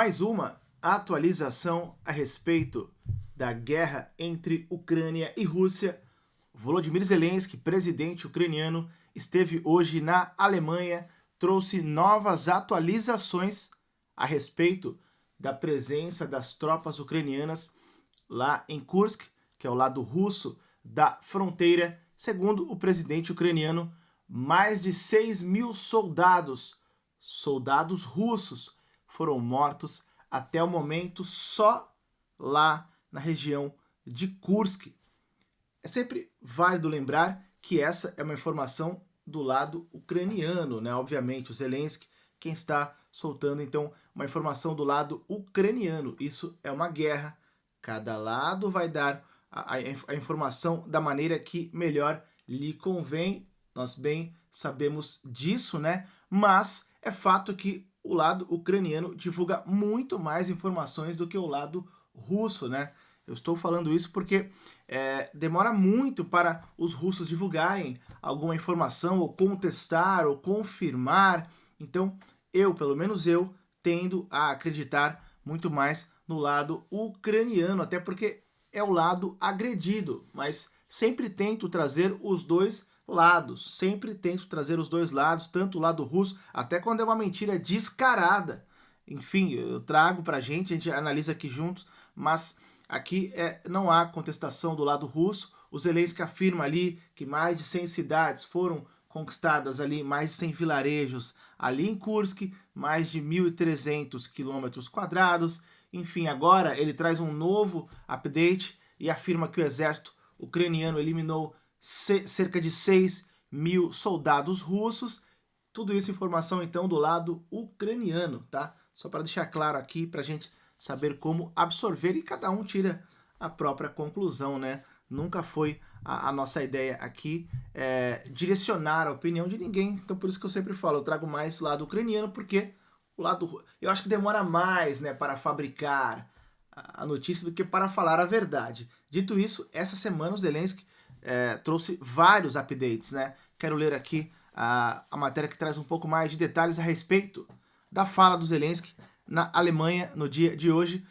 mais uma atualização a respeito da guerra entre Ucrânia e Rússia. Volodymyr Zelensky, presidente ucraniano, esteve hoje na Alemanha, trouxe novas atualizações a respeito da presença das tropas ucranianas lá em Kursk, que é o lado russo da fronteira. Segundo o presidente ucraniano, mais de 6.000 soldados russos foram mortos até o momento só lá na região de Kursk. É sempre válido lembrar que essa é uma informação do lado ucraniano, né? Obviamente, o Zelensky, quem está soltando, então, uma informação do lado ucraniano. Isso é uma guerra. Cada lado vai dar a informação da maneira que melhor lhe convém. Nós bem sabemos disso, né? Mas é fato que o lado ucraniano divulga muito mais informações do que o lado russo, né? Eu estou falando isso porque demora muito para os russos divulgarem alguma informação, ou contestar, ou confirmar. Então, pelo menos eu, tendo a acreditar muito mais no lado ucraniano, até porque é o lado agredido, mas sempre tento trazer os dois lados, tanto o lado russo, até quando é uma mentira descarada. Enfim, eu trago pra gente, a gente analisa aqui juntos, mas aqui não há contestação do lado russo. O Zelensky afirma ali que mais de 100 cidades foram conquistadas ali, mais de 100 vilarejos ali em Kursk, mais de 1.300 quilômetros quadrados. Enfim, agora ele traz um novo update e afirma que o exército ucraniano eliminou cerca de 6.000 soldados russos. Tudo isso informação, então, do lado ucraniano, tá? Só para deixar claro aqui, para a gente saber como absorver, e cada um tira a própria conclusão, né? Nunca foi a nossa ideia aqui direcionar a opinião de ninguém. Então, por isso que eu sempre falo, eu trago mais lado ucraniano, porque o lado... eu acho que demora mais, né, para fabricar a notícia do que para falar a verdade. Dito isso, essa semana o Zelensky trouxe vários updates, né? Quero ler aqui a matéria que traz um pouco mais de detalhes a respeito da fala do Zelensky na Alemanha no dia de hoje.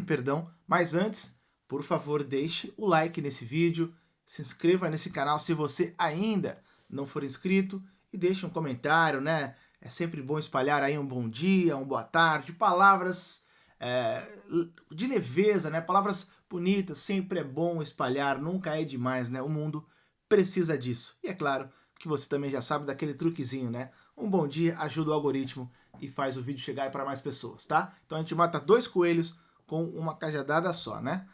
Perdão, mas antes, por favor, deixe o like nesse vídeo, se inscreva nesse canal se você ainda não for inscrito e deixe um comentário, né? É sempre bom espalhar aí um bom dia, uma boa tarde, palavras de leveza, né? Palavras bonitas, sempre é bom espalhar, nunca é demais, né? O mundo precisa disso. E é claro que você também já sabe daquele truquezinho, né? Um bom dia ajuda o algoritmo e faz o vídeo chegar para mais pessoas, tá? Então a gente mata 2 coelhos com uma cajadada só, né?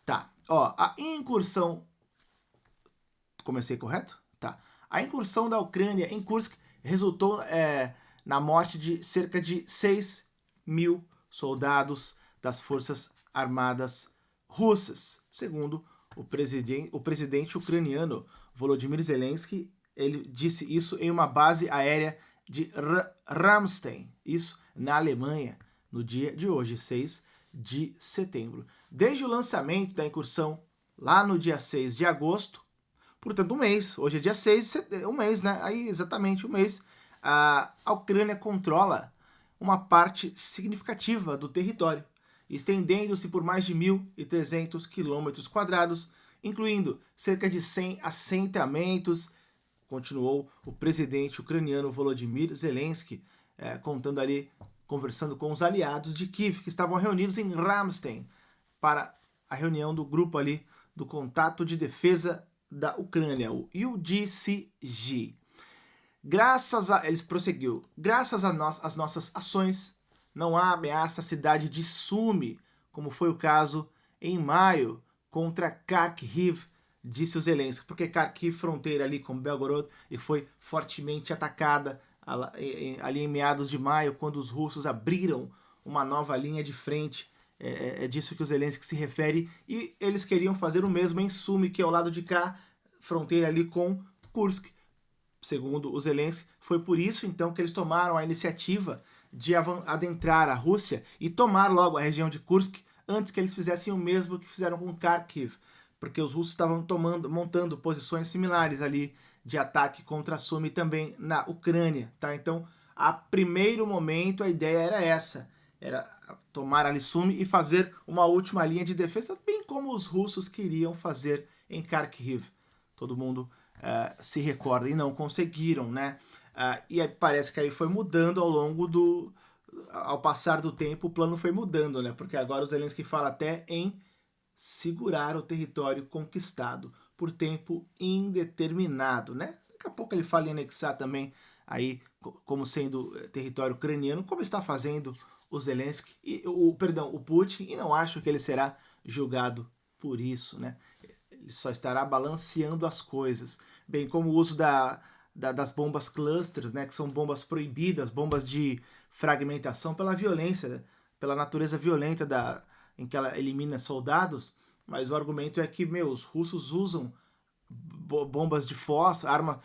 Tá, ó, a incursão... Comecei correto? Tá. A incursão da Ucrânia em Kursk resultou na morte de cerca de 6.000 soldados das Forças Armadas Russas, segundo o presidente ucraniano Volodymyr Zelensky. Ele disse isso em uma base aérea de Ramstein, isso na Alemanha, no dia de hoje, 6 de setembro. Desde o lançamento da incursão lá no dia 6 de agosto, portanto um mês, hoje é dia 6, um mês, né? Aí exatamente um mês, a Ucrânia controla uma parte significativa do território, estendendo-se por mais de 1.300 quilômetros quadrados, incluindo cerca de 100 assentamentos, continuou o presidente ucraniano Volodymyr Zelensky, conversando com os aliados de Kiev, que estavam reunidos em Ramstein, para a reunião do grupo ali do Contato de Defesa da Ucrânia, o UDCG. Ele prosseguiu, graças às nossas ações, não há ameaça à cidade de Sumy, como foi o caso em maio contra Kharkiv, disse o Zelensky, porque Kharkiv fronteira ali com Belgorod e foi fortemente atacada ali em meados de maio, quando os russos abriram uma nova linha de frente. É disso que o Zelensky se refere, e eles queriam fazer o mesmo em Sumy, que é ao lado de cá, fronteira ali com Kursk. Segundo o Zelensky, foi por isso então que eles tomaram a iniciativa de adentrar a Rússia e tomar logo a região de Kursk, antes que eles fizessem o mesmo que fizeram com Kharkiv, porque os russos estavam montando posições similares ali de ataque contra Sumy também na Ucrânia, tá? Então, a primeiro momento, a ideia era essa, era tomar ali Sumy e fazer uma última linha de defesa, bem como os russos queriam fazer em Kharkiv. Todo mundo se recorda, e não conseguiram, né? E aí parece que aí foi mudando ao passar do tempo, o plano foi mudando, né? Porque agora o Zelensky fala até em segurar o território conquistado por tempo indeterminado, né? Daqui a pouco ele fala em anexar também aí como sendo território ucraniano, como está fazendo o Zelensky o Putin, e não acho que ele será julgado por isso, né? Ele só estará balanceando as coisas, bem como o uso das bombas clusters, né, que são bombas proibidas, bombas de fragmentação pela violência, pela natureza violenta em que ela elimina soldados, mas o argumento é que, os russos usam bombas de fósforo,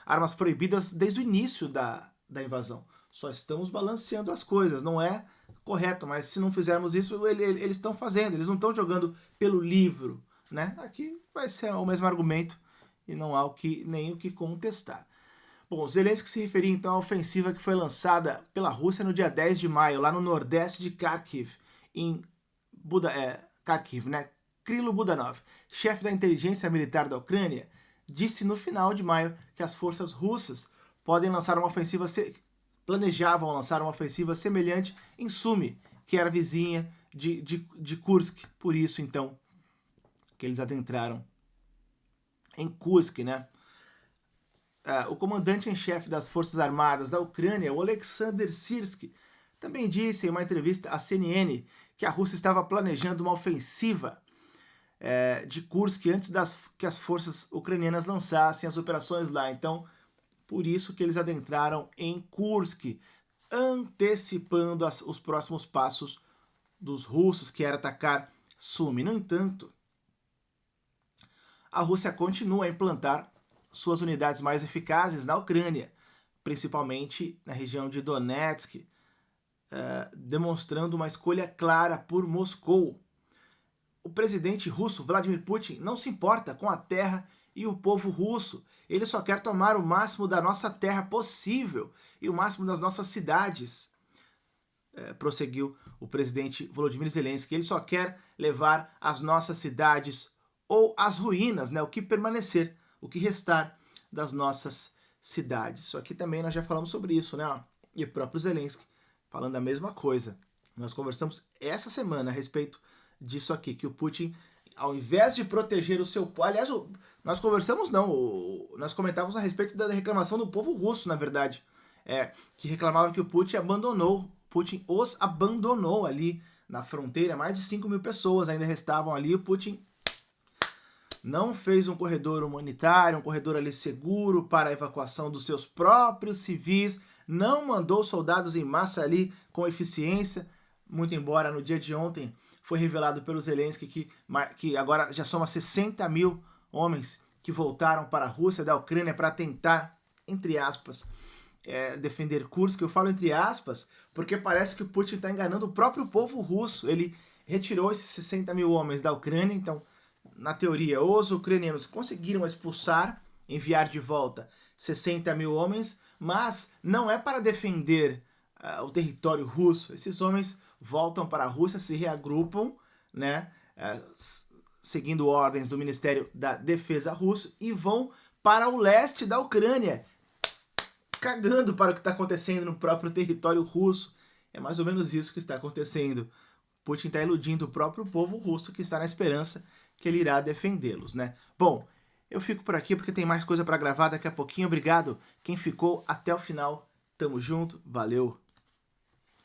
armas proibidas desde o início da invasão. Só estamos balanceando as coisas, não é correto, mas se não fizermos isso, eles estão fazendo, eles não estão jogando pelo livro, né? Aqui vai ser o mesmo argumento e não há nem o que contestar. Bom, Zelensky se referia então à ofensiva que foi lançada pela Rússia no dia 10 de maio, lá no nordeste de Kharkiv, em Kharkiv, né? Krylo Budanov, chefe da inteligência militar da Ucrânia, disse no final de maio que as forças russas planejavam lançar uma ofensiva semelhante em Sumy, que era vizinha de Kursk. Por isso, então, que eles adentraram em Kursk, né? O comandante em chefe das Forças Armadas da Ucrânia, o Alexander Sirski, também disse em uma entrevista à CNN que a Rússia estava planejando uma ofensiva de Kursk antes que as forças ucranianas lançassem as operações lá. Então, por isso que eles adentraram em Kursk, antecipando os próximos passos dos russos, que era atacar Sumy. No entanto, a Rússia continua a implantar suas unidades mais eficazes na Ucrânia, principalmente na região de Donetsk, demonstrando uma escolha clara por Moscou. O presidente russo Vladimir Putin não se importa com a terra e o povo russo. Ele só quer tomar o máximo da nossa terra possível e o máximo das nossas cidades. Prosseguiu o presidente Volodymyr Zelensky. Ele só quer levar as nossas cidades ou as ruínas, né, o que permanecer, o que restar das nossas cidades. Isso aqui também nós já falamos sobre isso, né? E o próprio Zelensky falando a mesma coisa. Nós conversamos essa semana a respeito disso aqui, que o Putin, ao invés de proteger o seu povo... Aliás, nós conversamos nós comentávamos a respeito da reclamação do povo russo, na verdade, que reclamava que o Putin os abandonou ali na fronteira. Mais de 5 mil pessoas ainda restavam ali. O Putin não fez um corredor humanitário, um corredor ali seguro para a evacuação dos seus próprios civis, não mandou soldados em massa ali com eficiência, muito embora no dia de ontem foi revelado pelo Zelensky que agora já soma 60 mil homens que voltaram para a Rússia da Ucrânia para tentar, entre aspas, defender Kursk. Eu falo entre aspas porque parece que o Putin está enganando o próprio povo russo. Ele retirou esses 60 mil homens da Ucrânia, então, na teoria, os ucranianos conseguiram enviar de volta 60 mil homens, mas não é para defender o território russo. Esses homens voltam para a Rússia, se reagrupam, né, seguindo ordens do Ministério da Defesa russo, e vão para o leste da Ucrânia, cagando para o que está acontecendo no próprio território russo. É mais ou menos isso que está acontecendo. Putin está iludindo o próprio povo russo, que está na esperança que ele irá defendê-los, né? Bom, eu fico por aqui porque tem mais coisa para gravar daqui a pouquinho. Obrigado quem ficou até o final. Tamo junto, valeu!